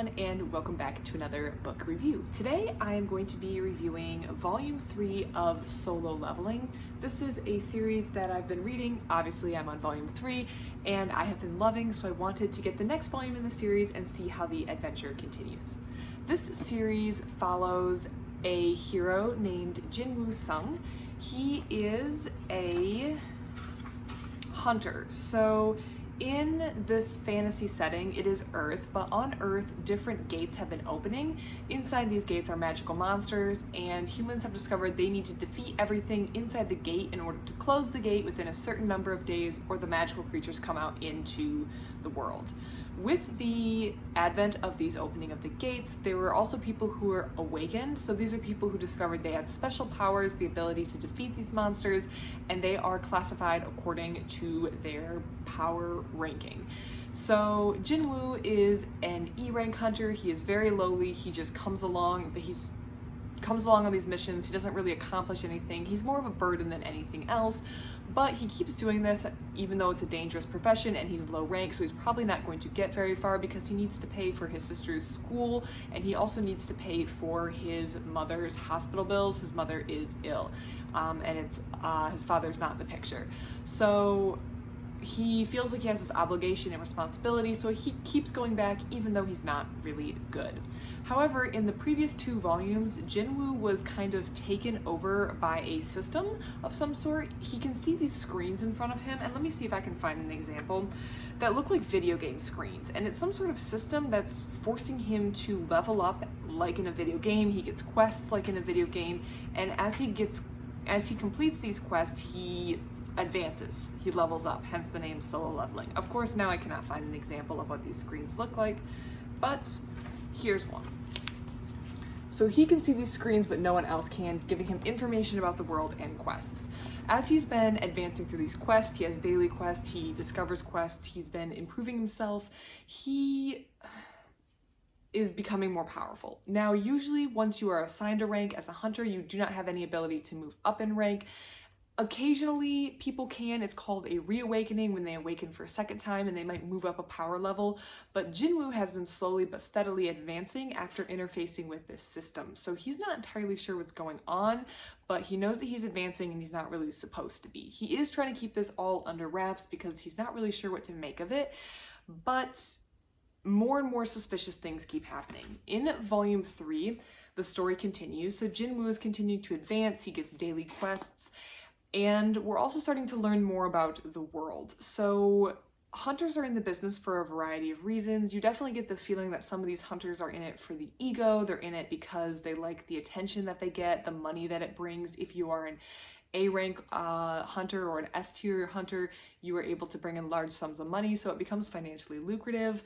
everyone, and welcome back to another book review. Today I am going to be reviewing Volume 3 of Solo Leveling. This is a series that I've been reading. Obviously I'm on Volume 3 and I have been loving, so I wanted to get the next volume in the series and see how the adventure continues. This series follows a hero named Jinwoo Sung. He is a hunter. So in this fantasy setting, it is Earth, but on Earth, different gates have been opening. Inside these gates are magical monsters, and humans have discovered they need to defeat everything inside the gate in order to close the gate within a certain number of days, or the magical creatures come out into the world. With the advent of these opening of the gates, there were also people who were awakened. So these are people who discovered they had special powers, the ability to defeat these monsters, and they are classified according to their power ranking. So Jinwoo is an E rank hunter. He is very lowly. He just comes along, but he comes along on these missions. He doesn't really accomplish anything. He's more of a burden than anything else, but he keeps doing this even though it's a dangerous profession and he's low rank, so he's probably not going to get very far because he needs to pay for his sister's school, and he also needs to pay for his mother's hospital bills. His mother is ill, and his father's not in the picture. So he feels like he has this obligation and responsibility, so he keeps going back even though he's not really good. However, in the previous 2 volumes, Jinwoo was kind of taken over by a system of some sort. He can see these screens in front of him, and let me see if I can find an example, that look like video game screens. And it's some sort of system that's forcing him to level up like in a video game. He gets quests like in a video game, and as he completes these quests, he advances, he levels up, hence the name Solo Leveling. Of course, now I cannot find an example of what these screens look like, but here's one. So he can see these screens, but no one else can, giving him information about the world and quests. As he's been advancing through these quests, he has daily quests, he discovers quests, he's been improving himself, he is becoming more powerful. Now, usually once you are assigned a rank as a hunter, you do not have any ability to move up in rank. Occasionally people can, it's called a reawakening when they awaken for a second time and they might move up a power level, but Jinwoo has been slowly but steadily advancing after interfacing with this system. So he's not entirely sure what's going on, but he knows that he's advancing and he's not really supposed to be. He is trying to keep this all under wraps because he's not really sure what to make of it, but more and more suspicious things keep happening. In Volume 3, the story continues. So Jinwoo is continuing to advance, he gets daily quests, and we're also starting to learn more about the world. So hunters are in the business for a variety of reasons. You definitely get the feeling that some of these hunters are in it for the ego. They're in it because they like the attention that they get, the money that it brings. If you are an A rank hunter or an S tier hunter, you are able to bring in large sums of money, so it becomes financially lucrative.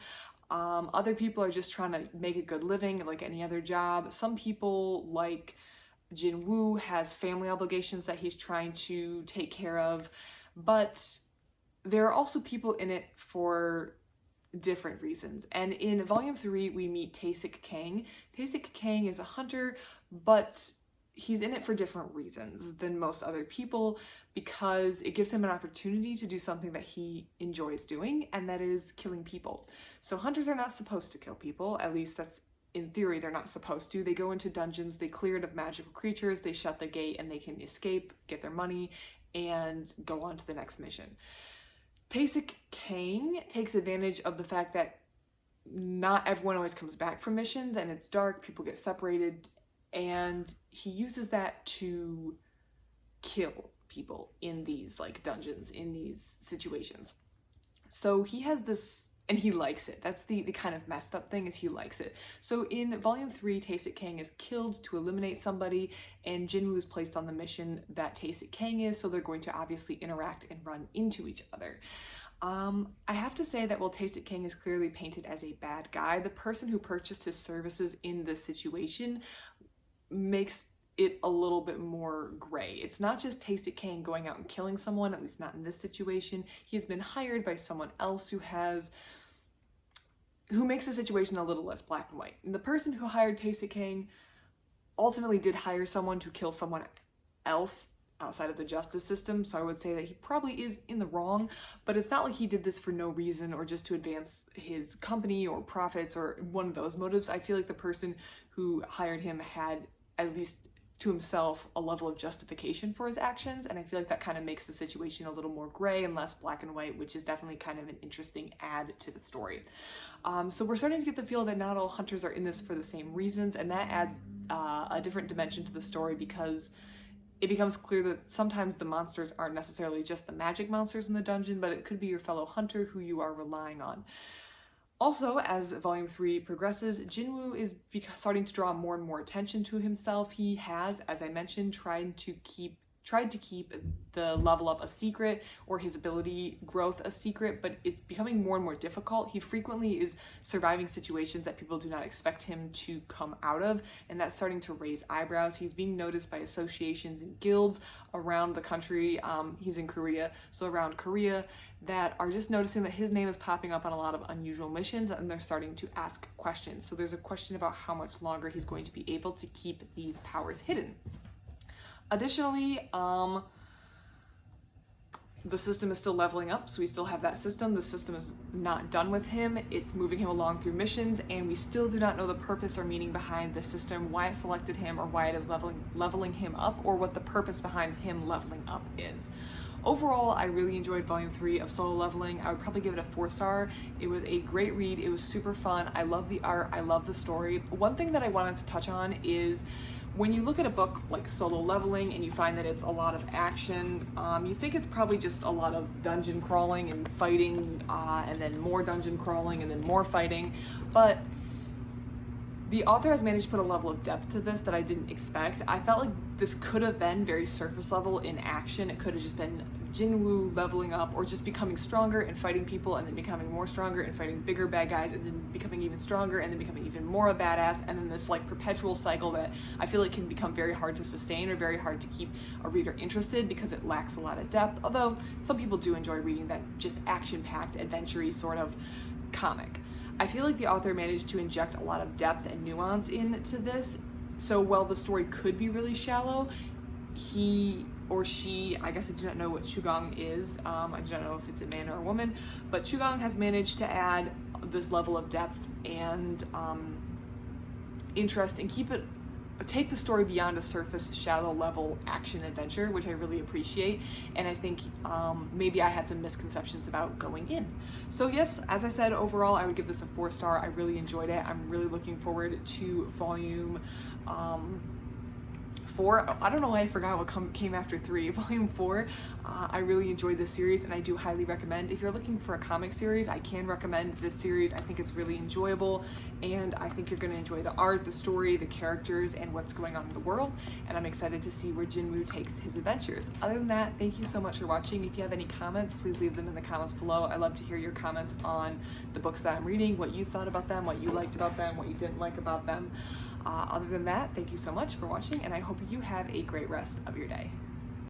Other people are just trying to make a good living like any other job. Some people, like Jinwoo, has family obligations that he's trying to take care of, but there are also people in it for different reasons. And in Volume 3, we meet Tae-sik Kang. Tae-sik Kang is a hunter, but he's in it for different reasons than most other people, because it gives him an opportunity to do something that he enjoys doing, and that is killing people. So hunters are not supposed to kill people, at least that's in theory, they're not supposed to. They go into dungeons, they clear it of magical creatures, they shut the gate, and they can escape, get their money, and go on to the next mission. Tae-sik Kang takes advantage of the fact that not everyone always comes back from missions, and it's dark, people get separated, and he uses that to kill people in these like dungeons, in these situations. So he has this, and he likes it. That's the kind of messed up thing, is he likes it. So in Volume 3, Tae-sik Kang is killed to eliminate somebody, and Jinwoo is placed on the mission that Tae-sik Kang is, so they're going to obviously interact and run into each other. I have to say that while Tae-sik Kang is clearly painted as a bad guy, the person who purchased his services in this situation makes it a little bit more gray. It's not just Tae-sik Kang going out and killing someone, at least not in this situation. He has been hired by someone else who makes the situation a little less black and white. And the person who hired Tae-sik Kang ultimately did hire someone to kill someone else outside of the justice system, so I would say that he probably is in the wrong, but it's not like he did this for no reason or just to advance his company or profits or one of those motives. I feel like the person who hired him had, at least to himself, a level of justification for his actions, and I feel like that kind of makes the situation a little more gray and less black and white, which is definitely kind of an interesting add to the story. So we're starting to get the feel that not all hunters are in this for the same reasons, and that adds a different dimension to the story, because it becomes clear that sometimes the monsters aren't necessarily just the magic monsters in the dungeon, but it could be your fellow hunter who you are relying on. Also, as Volume 3 progresses, Jinwoo is starting to draw more and more attention to himself. He has, as I mentioned, tried to keep the level up a secret, or his ability growth a secret, but it's becoming more and more difficult. He frequently is surviving situations that people do not expect him to come out of, and that's starting to raise eyebrows. He's being noticed by associations and guilds around the country. He's in Korea, so around Korea, that are just noticing that his name is popping up on a lot of unusual missions, and they're starting to ask questions. So there's a question about how much longer he's going to be able to keep these powers hidden. Additionally, the system is still leveling up, so we still have that system. The system is not done with him. It's moving him along through missions, and we still do not know the purpose or meaning behind the system, why it selected him, or why it is leveling him up, or what the purpose behind him leveling up is. Overall, I really enjoyed Volume 3 of Solo Leveling. I would probably give it a 4-star. It was a great read. It was super fun. I love the art. I love the story. One thing that I wanted to touch on is, when you look at a book like Solo Leveling and you find that it's a lot of action, you think it's probably just a lot of dungeon crawling and fighting, and then more dungeon crawling and then more fighting, but the author has managed to put a level of depth to this that I didn't expect. I felt like this could have been very surface level in action. It could have just been Jinwoo leveling up, or just becoming stronger and fighting people, and then becoming more stronger and fighting bigger bad guys, and then becoming even stronger and then becoming even more a badass, and then this like perpetual cycle that I feel like can become very hard to sustain, or very hard to keep a reader interested, because it lacks a lot of depth. Although some people do enjoy reading that just action-packed, adventure-y sort of comic. I feel like the author managed to inject a lot of depth and nuance into this, so while the story could be really shallow, he or she, I guess I do not know what Chugong is, I do not know if it's a man or a woman, but Chugong has managed to add this level of depth and interest, and take the story beyond a surface, shallow level action adventure, which I really appreciate, and I think maybe I had some misconceptions about going in. So yes, as I said, overall I would give this a 4-star. I really enjoyed it. I'm really looking forward to Volume 4. I don't know why I forgot what came after 3. Volume 4. I really enjoyed this series, and I do highly recommend. If you're looking for a comic series, I can recommend this series. I think it's really enjoyable, and I think you're going to enjoy the art, the story, the characters, and what's going on in the world, and I'm excited to see where Jinwoo takes his adventures. Other than that, thank you so much for watching. If you have any comments, please leave them in the comments below. I love to hear your comments on the books that I'm reading, what you thought about them, what you liked about them, what you didn't like about them. Other than that, thank you so much for watching, and I hope you have a great rest of your day.